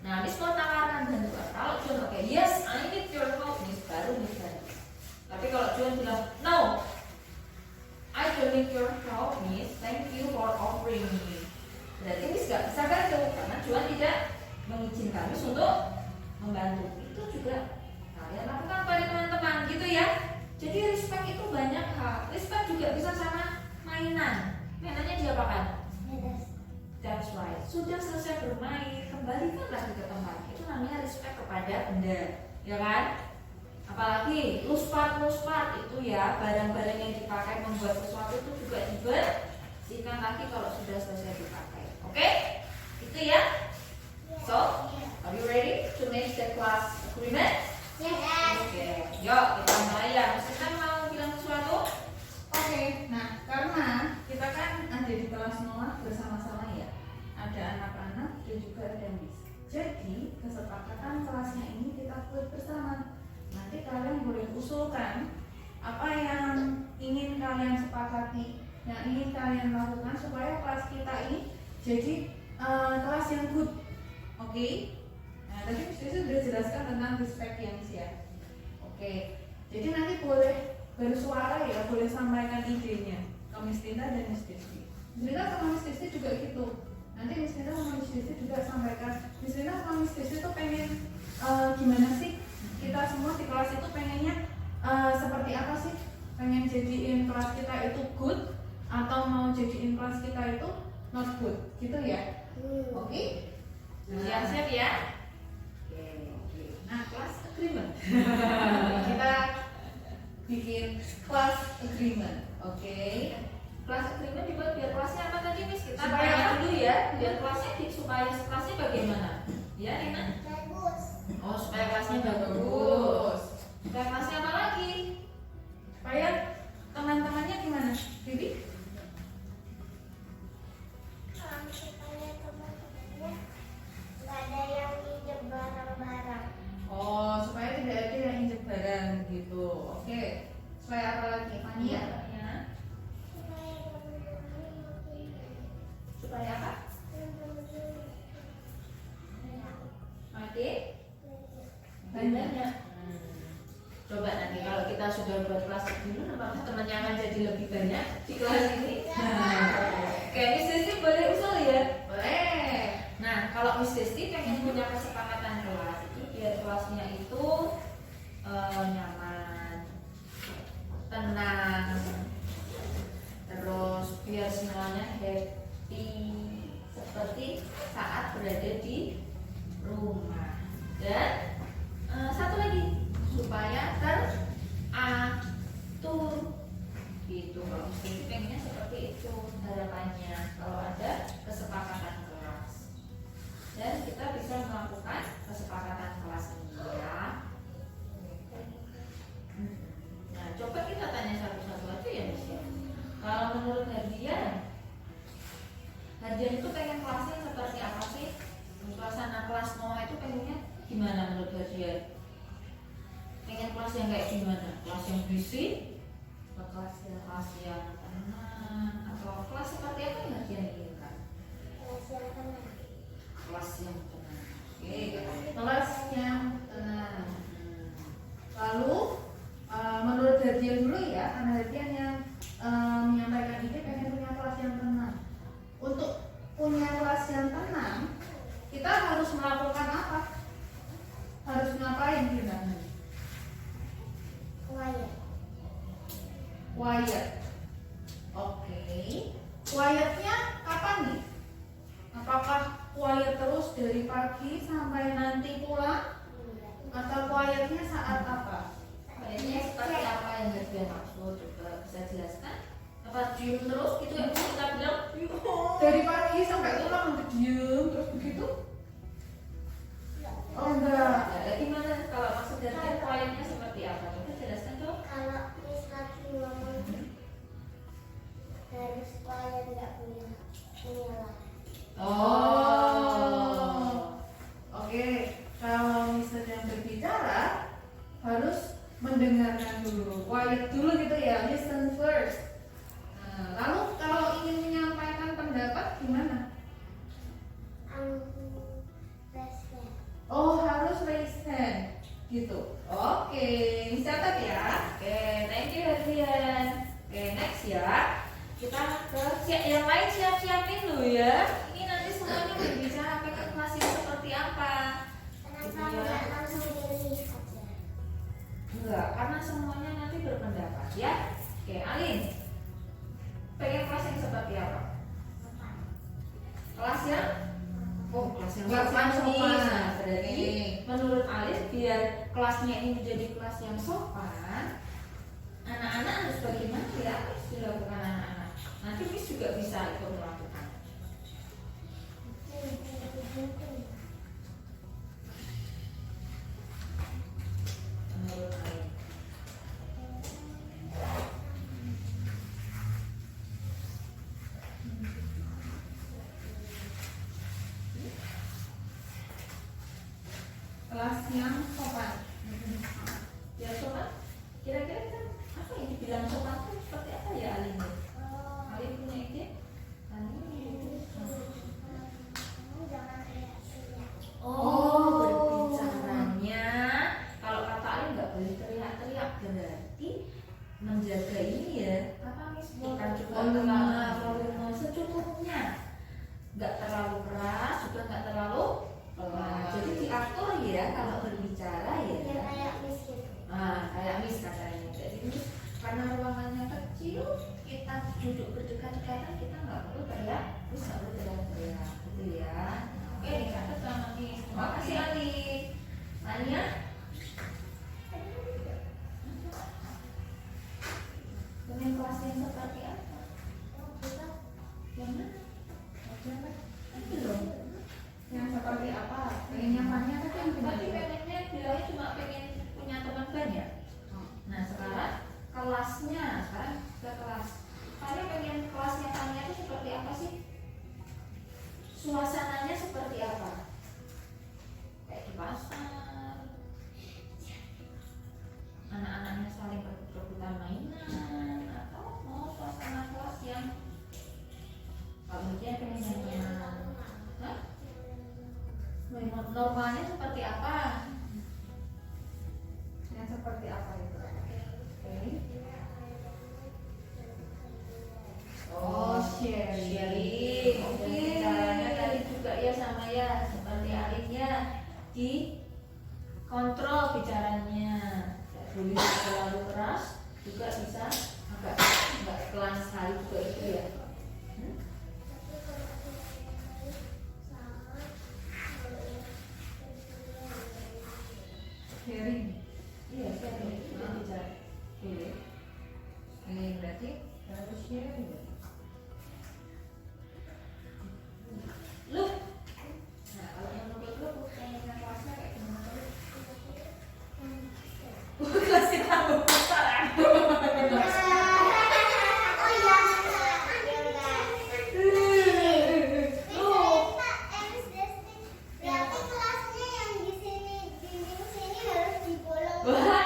Nah, Miss mau tawarkan bantuan. Kalau John oke, yes, I need your help, Miss, baru Miss bantu. Tapi kalau John bilang, no, I don't need your help, Miss. Thank you for offering me. Berarti Miss gak bisa bantu karena John tidak mengizinkan Miss untuk membantu. Itu juga kalian lakukan pada teman-teman gitu ya. Jadi respect itu banyak hal. Respect juga bisa sama mainan. Mainannya diapakan? That's right. Sudah selesai bermain, kembalikan lagi ke tempat. Itu namanya respect kepada benda, ya kan? Apalagi loose part itu ya, barang-barang yang dipakai membuat sesuatu itu juga dibersihkan lagi kalau sudah selesai dipakai. Oke? Itu ya. So, are you ready to make the class agreement? Yes. Oke. Yuk kita mulai ya. Kita mau bilang sesuatu? Oke, nah karena kita kan ada di kelas Noah bersama-sama ya, ada anak-anak dan juga ada Miss. Jadi kesepakatan kelasnya ini kita buat bersama. Nanti kalian boleh usulkan apa yang ingin kalian sepakati, yang ingin kalian lakukan supaya kelas kita ini jadi kelas yang good. Oke? Nah tadi Miss Desi sudah jelaskan tentang respect ya Miss ya. Oke, jadi nanti boleh bersuara ya, boleh sampaikan idenya ke Miss Tinta dan Miss Desi. Miss Tinta sama Miss Desi juga gitu. Nanti Miss Tinta sama Miss Desi juga sampaikan. Miss Tinta sama Miss Desi tuh pengen gimana sih? Kita semua di kelas itu pengennya seperti apa sih? Pengen jadiin kelas kita itu good atau mau jadiin kelas kita itu not good, gitu ya? Oke? Siap-siap ya. Oke. Nah, kelas agreement. Kita bikin class agreement, oke? Kelas agreement dibuat biar kelasnya apa tadi Miss? Kita Supaya tanya apa? dulu ya, biar kelasnya supaya kelasnya bagaimana? Ya, Rina? Bagus. Oh, supaya kelasnya bagus. Supaya kelasnya apa lagi? Supaya teman-temannya gimana, Bibi? Supaya teman-temannya nggak ada yang injek barang-barang. Oh, supaya tidak ada yang injek barang gitu. Oke. Supaya apa lagi, Fania? Ya. Supaya teman-temannya Supaya apa? Oke. Banyak. Coba nanti kalau kita sudah buat kelas agreement, apakah temannya akan jadi lebih banyak di kelas ini? Oke, Miss Desti boleh usul ya? Boleh. Nah, kalau Miss Desti pengen punya kesepakatan kelas itu biar kelasnya itu nyaman, tenang, terus biar semuanya happy seperti saat berada di rumah. Dan satu lagi supaya teratur gitu. Kalau Miss Desti pengennya seperti itu harapannya kalau ada kesepakatan kelas. Dan kita bisa melakukan kesepakatan kelas ini ya. Nah, coba kita tanya satu-satu aja ya Miss ya. Kalau menurut Hardian itu pengen kelasnya seperti apa sih? Suasana kelas Noah itu pengennya gimana menurut Hardian? Pengen kelas yang kayak gimana? Kelas yang berisik? Atau kelas yang tenang? Atau kelas seperti apa yang Hardian inginkan? Kelas yang tenang. Oke, Kelas yang tenang. Lalu menurut Hardian dulu ya, karena Hardian yang menyampaikan ide pengen punya kelas yang tenang. Untuk punya kelas yang tenang, kita harus melakukan apa? Harus ngapain kita? Quiet. Oke. Quietnya kapan nih? Apakah quiet terus dari pagi sampai nanti pulang? Atau quietnya saat apa? kayaknya seperti apa yang Hardian maksud? Coba bisa jelaskan? Apa diem terus gitu ya? Kita bilang Dari pagi sampai pulang untuk diem terus begitu? Oh enggak. ya, gimana kalau maksud Hardian quietnya seperti apa? Coba jelaskan dong. Kalau Miss lagi ngomong dari sekolah nggak punya lah. Oh. Oke. Kalau misalnya berbicara harus mendengarkan dulu, quiet dulu gitu ya, listen first. Nah, lalu kalau ingin menyampaikan pendapat gimana? gitu. Oke, catat ya. Oke, thank you Adrian. Oke, next ya. Kita ke yang lain siap-siapin dulu ya. Ini nanti semuanya berbicara pengen kelas yang seperti apa. Kenapa nggak langsung pilih aja? Enggak, karena semuanya nanti berpendapat ya. Oke, Alin. Pengen kelas yang seperti apa? Kelas yang kelas yang sopan. Nah, berarti menurut Alin biar kelasnya ini menjadi kelas yang sopan, anak-anak harus bagaimana ya? Apa yang dilakukan anak-anak? Nanti Miss juga bisa ikut melakukan. Menurut Alin. Kelas yang sopan. Ya sopan, kira-kira kan apa yang dibilang sopan itu seperti apa ya Alin? Alin punya ide? Jangan teriak-teriak. Berbicaranya kalau kata Alin nggak boleh teriak-teriak, berarti menjaga ini ya apa Miss? Bukan juga volume secukupnya, nggak terlalu keras juga nggak terlalu pelan. Jadi diatur ya kalau berbicara ya. Ya kayak miskin. Kayak Miss katanya. Jadi Miss karena ruangannya kecil, kita duduk berdekat-dekatan, kita nggak perlu teriak, Miss nggak perlu teriak-teriak, gitu ya. Oke, dicatat sama Miss. Terima kasih Alin. Tanya? Dengan kelas yang seperti apa? Yang mana? Belum. Yang seperti apa? Pengen nyamannya tapi yang Tadi pengennya bilangnya cuma pengen punya teman banyak. Nah sekarang kelasnya, sekarang ke kelas. Kalian pengen kelasnya Tania itu seperti apa sih? Suasananya seperti apa? Kayak di pasar. Anak-anaknya saling berebut-rebutan mainan, atau mau suasana kelas yang dia pengen yang tenang. Hah? Normalnya seperti apa? yang seperti apa itu? Sharing. Oke. Caranya tadi juga ya sama ya, seperti Alinnya di kontrol bicaranya. Tidak boleh terlalu keras, juga bisa agak pelan sekali juga itu ya. Sharing. Iya, sharing kita bicara. Boleh. Berarti harus sharing. Look. Nah, kalau menurut lu pengen kelasnya kayak gimana? Kelasnya kamu besar. Oh iya, berarti kelasnya yang di sini, dinding sini harus dibolong. Kalau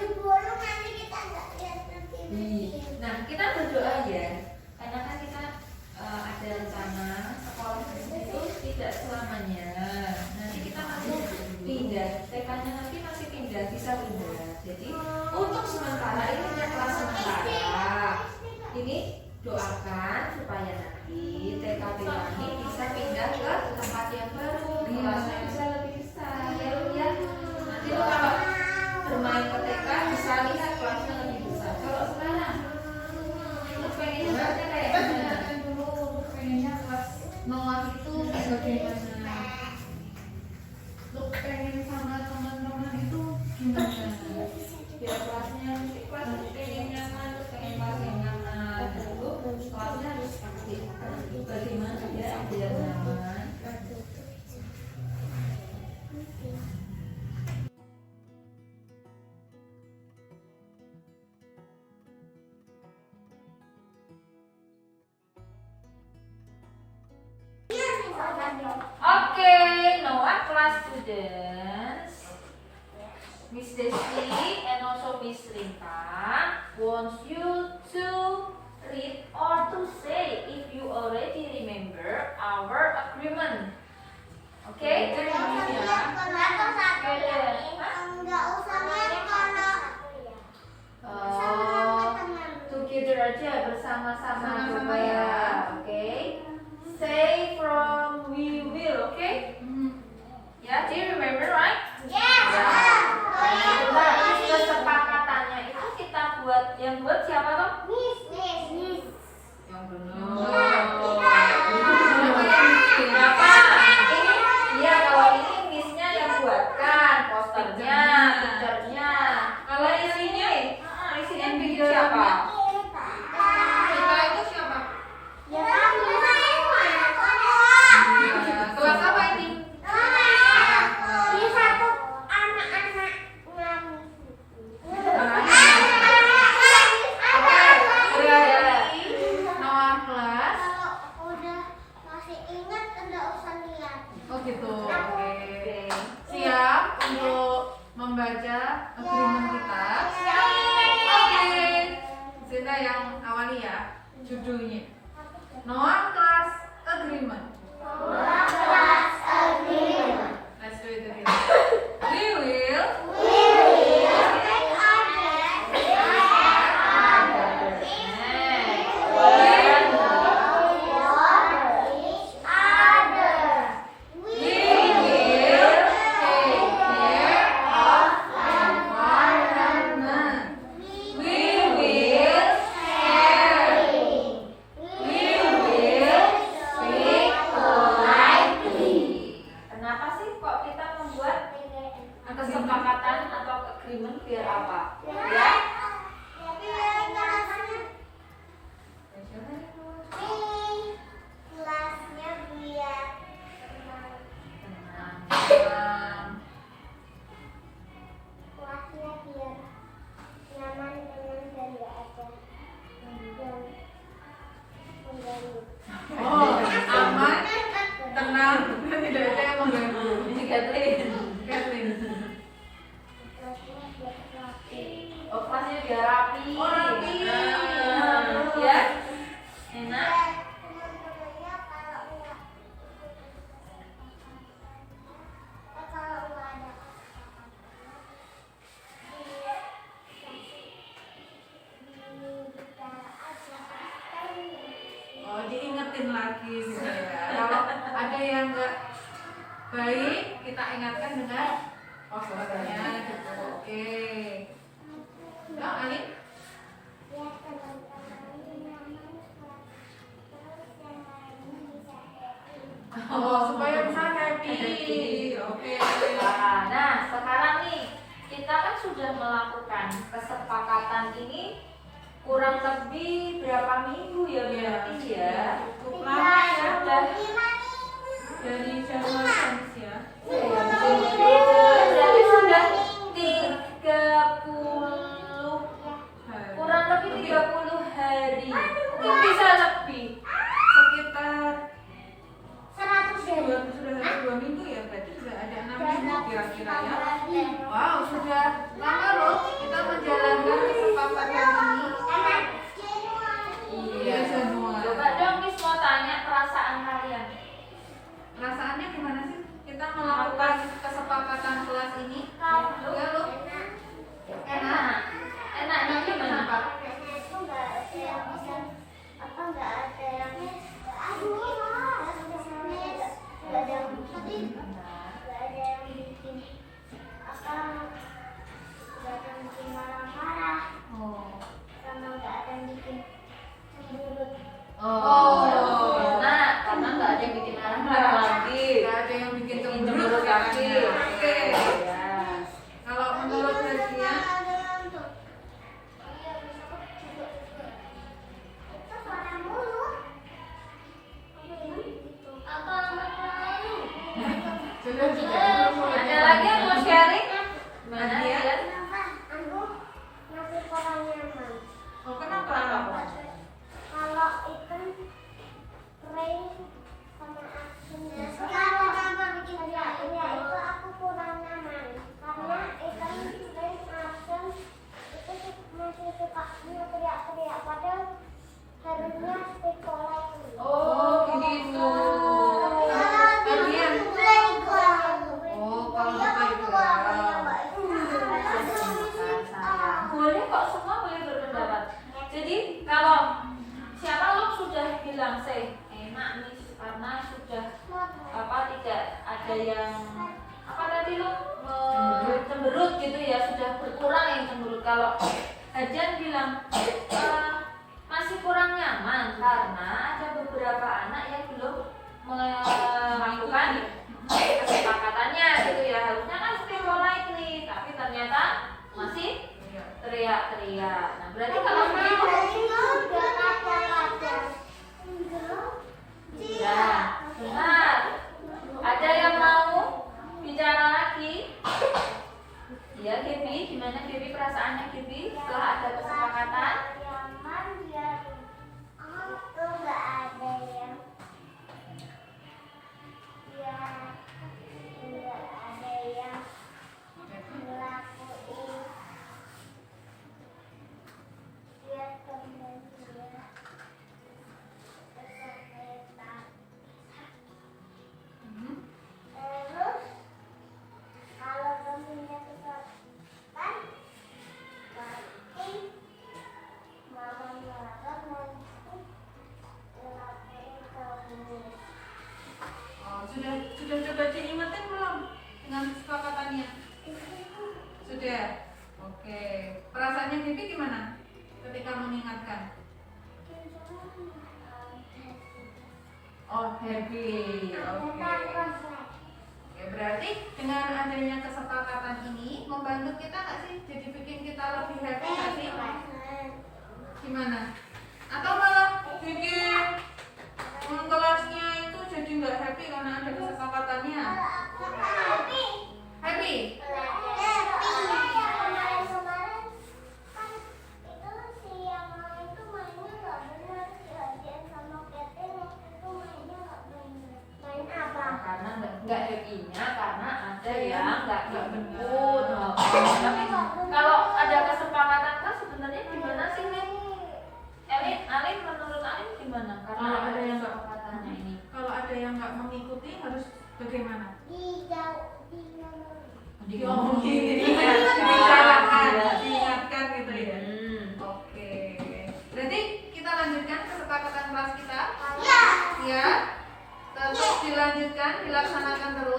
dibolong nanti kita nggak lihat nanti. Nah, kita berdoa ya, karena kan kita ada rencana sekolah itu tidak selamanya. Nanti kita masih pindah, TK-nya nanti masih pindah, bisa pindah. Jadi untuk sementara ini hanya kelas sementara. Ini doakan supaya nanti TK ini bisa pindah ke tempat yang baru, kelasnya bisa lebih besar. Ya, Lu ya. Nanti lu kalau bermain ke TK bisa lihat kelasnya lebih besar. Kalau sekarang lu pengennya kelasnya kayak gimana? Kan dulu pengennya kelas Noah itu kayak bagaimana? Lu pengen sama teman-teman itu gimana? Biar kelasnya pengen nyaman, terus pengen kelas yang nyaman. Dulu kelasnya harus bagaimana ya biar nyaman. Okay, Noah class students, Miss Desi and also Miss Rinta wants you to read or to say if you already remember our agreement. Okay, jadi ya. sama-sama Sama-sama coba ya. ya. Oke. Say from we will, oke? Ya, do you remember right? Yes. Ya. Nah, coba kesepakatannya itu kita buat, yang buat siapa toh? Miss. Yang Berapa? Ini, iya kalau ini missnya yang buatkan posternya, picture-nya. Kalau isinya, isinya bikin siapa? Kita itu siapa? Ya kami. Kelas apa ini? Ini satu anak-anak ngamis. Noah kelas. Kalau udah masih ingat enggak usah lihat. Oh gitu. Oke. Siap untuk membaca agreement kita. Oke. Sinta yang awali ya. Judulnya Noah Class Agreement. Kelas agreement. Let's do it together. We will Kenapa sih kok kita membuat kesepakatan atau agreement biar apa? Ya. Kelasnya biar tenang. Kelasnya biar nyaman dengan dan gak ada yang mengganggu. Oh, aman, tenang, dan tidak ada yang mengganggu. Ini Kathleen. Kathleen. Kelasnya biar rapi. Oh, kelasnya biar rapi. Oh, rapi. Ya. Enak. Teman-temannya kalau nggak kalau nggak ada Oh, diingetin lagi gitu ya. Kalau ada yang nggak baik, kita ingatkan dengan posternya gitu. Oke. Ya, Ali. biar teman-temannya nyaman terus yang lainnya bisa happy. Oh, supaya bisa happy. Oke. Nah, sekarang nih kita kan sudah melakukan kesepakatan ini kurang lebih berapa minggu ya berarti ya? Cukup lama ya. Sudah 5 minggu. Dari Januari Kamis ya. Berarti sudah 30 kurang lebih 30 hari. Mungkin bisa lebih. Sekitar 100 sudah hampir 2 minggu ya, berarti sudah ada 6 minggu kira-kira ya. Wow, sudah lama loh kita menjalankan kesepakatan ini. Iya, Januari. Coba dong Miss mau tanya perasaan kalian. Perasaannya gimana sih kita melakukan kesepakatan kelas ini? Ya loh. Enak. Enaknya gimana? Oh, enak karena nggak ada yang bikin marah lagi. Gak ada yang bikin Bikin cemburu cemburu lagi. Oke. Ya. Kalau menurut Nadia, sudah. Ada lagi yang mau sharing? Gimana Nadia? ya? Oh, kenapa? Kalau ikan rain sama asin kalau bikin dia itu aku kurang nyaman karena ikan rain asin itu masih suka teriak-teriak padahal harusnya sekolah. Oh, begitu. Nadia, sudah tidak ada yang tadi lo cemberut gitu ya, sudah berkurang yang cemberut. Kalau Hajan bilang masih kurang nyaman karena ada beberapa anak yang belum melakukan kesepakatannya gitu ya. Harusnya kan polite nih, tapi ternyata masih teriak-teriak. Nah berarti kalau begitu ya, benar. Ada yang mau bicara lagi? Ya, Gaby, gimana Gaby perasaannya Gaby setelah ada kesepakatan? Sudah coba diingetin belum dengan kesepakatannya? Sudah. Oke. Perasaannya Gaby gimana ketika mengingatkan? Oh, happy. Oke. Oke, berarti dengan adanya kesepakatan ini membantu kita nggak sih? Jadi bikin kita lebih happy nggak sih? Gimana? Atau malah bikin kelasnya itu jadi nggak happy karena ada kesepakatannya? Happy? Karena nggak happy-nya karena ada yang nggak jemput. Tapi kalau ada kesepakatan kan sebenarnya gimana sih Lin? Alin menurut Alin gimana? Karena ada yang kesepakatannya ini. Kalau ada yang nggak mengikuti harus bagaimana? Diomongin, dibicarakan, diingatkan gitu ya. Oke. Berarti kita lanjutkan kesepakatan kelas kita. Ya. Terus dilanjutkan, dilaksanakan terus.